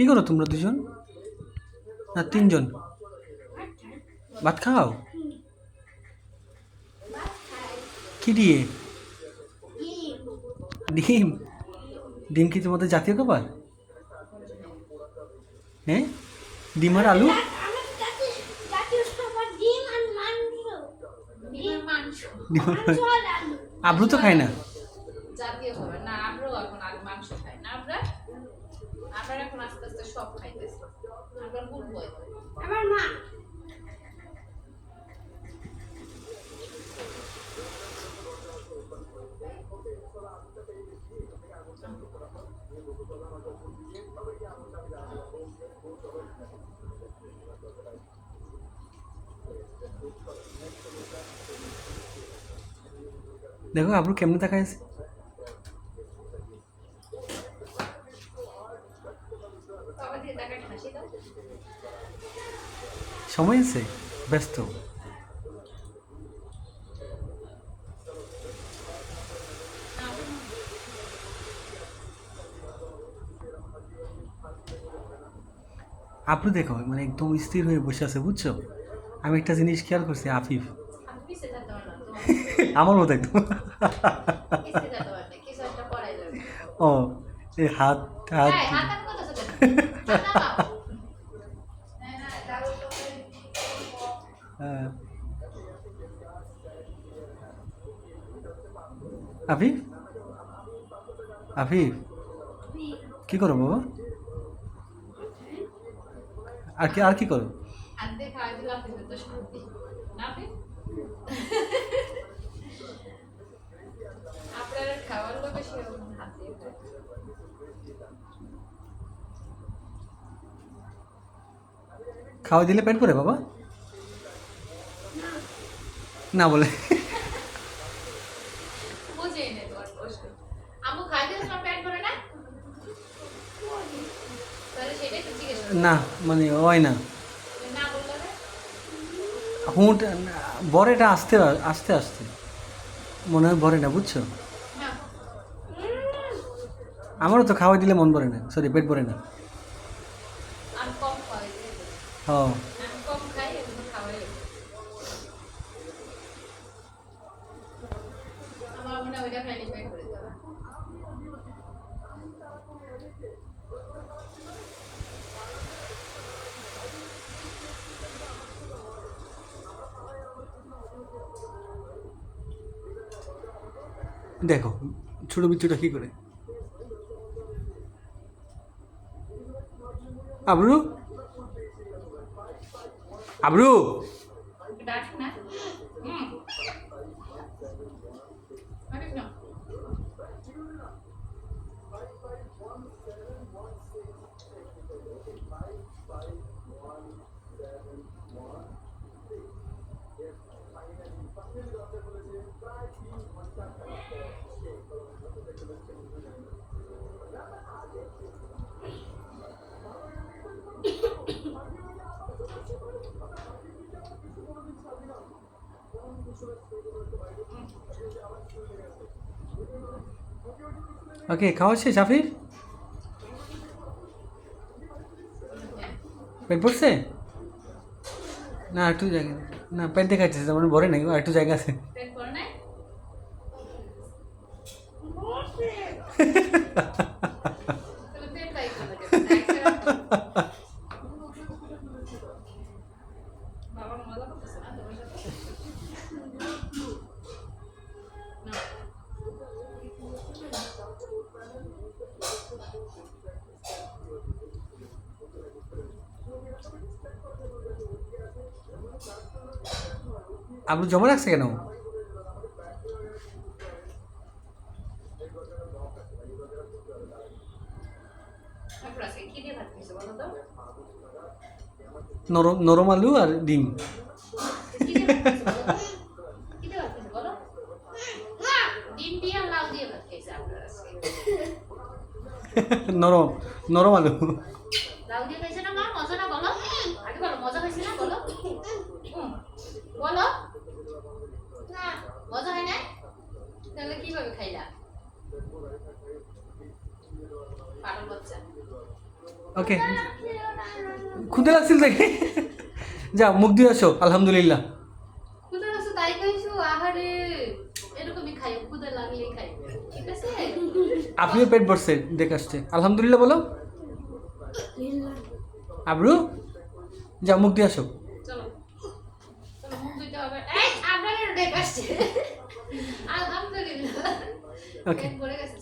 কি করো তোমরা দুজন? না তিনজন? ভাত খাও? কি দিয়ে? ডিম? ডিম কি তোমাদের জাতীয় খাবার? হ্যাঁ, ডিম আর আলু? ডিম আব্রু তো খায় না। জাতীয় খাবার না, আমরাও এখন আর মাংস খাই না। আমরা এখন আস্তে আস্তে সব খাইতেছি। আমরা গুড বয়। আমার মা দেখো আব্রু কেমনে তাকায় আছে। বাবা দিয়ে টাকাটা হাসি দাও। সময় আছে, ব্যস্ত। আব্রু দেখো মানে একদম স্থির হয়ে বসে আছে, বুঝছো? আমি একটা জিনিস খেয়াল করছি, আফিফ আমি পিছে যেতে পারলাম তোমার আমার মতো একদম। পিছে যেতে পারলাম কিছু একটা করাই যাবে। ও এই হাত হাত এই হাত আর কথা আছে হ্যাঁ। আফিফ আফিফ কি করো বাবা? আর কি করো? হাত দিয়ে খাওয়াই দিলে আপনি তো শান্তি না আপনি আপনার খাওয়ার লোকে সেরকম হাত দিয়ে খায়। খাওয়া দিলে পেট ভরে বাবা? না বলে। বুঝেই নেই তোমার প্রশ্ন। আম্মু খাই দিলে তোমার পেট ভরে না? তাহলে সেটাই তো জিজ্ঞেস করো। না মানে হয় না। না বললে না? হুঁট বরেটা আস্তে আস্তে আস্তে মনে হয় ভরে না, বুঝছো? না। আমারও তো খাওয়া দিলে মন ভরে না, সরি পেট ভরে না। আমি কম খাওয়াই দিই। ও আমি কম খাই এগুলো খাওয়াই। আমার মনে হয় ওইটা খাইলে পেট ভরে যাবে। দেখো ছোট বিচ্ছুটা কি করে। আবরু আবরু ডাক না। অনেক না। ওকে খাওয়া শেষ আফিফ? পেট ভরছে? না একটু জায়গা, না পেট দেখাচ্ছে মানে ভরে নাই, আর একটু জায়গা আছে। পেট ভরে নাই? তাহলে পেট খাই করবে বাবা মজা করতেছে না তোমার সাথে? না। আবরু জমা রাখছে কেন? তারপর আজকে কি দিয়ে ভাত খাইছো বলো তো? নরম নরম আলু আর ডিম। কি দিয়ে ভাত খাইছো বলো তো? কি দিয়ে ভাত খাইছো বলো? ডিম দিয়ে আর লাউ দিয়ে ভাত খাইছে আপনারা আজকে। নরম নরম আলু। লাউ দিয়ে খাইছে না মা? মজা না বলো? আগে বলো মজা খাইছে না বলো? বলো? না। মজা হয় না? তাহলে কিভাবে খাইলা? পাগল বাচ্চা। ওকে ক্ষুদে লাগছিল দেখে যা মুখ দিয়ে আসো আলহামদুলিল্লাহ। ক্ষুদা লাগছে তাই খাইছো? আহারে, এরকমই খাই, ক্ষুদা লাগলেই খাই, ঠিক আছে? আপনিও পেট ভরছে দেখে আসছে আলহামদুলিল্লাহ বলো। আবরু যা মুখ দিয়ে আসো। চলো চলো, মুখ ধুইতে হবে। এই আপনার ডেক আসছে। আলহামদুলিল্লাহ, ওকে পেট ভরে গেছে।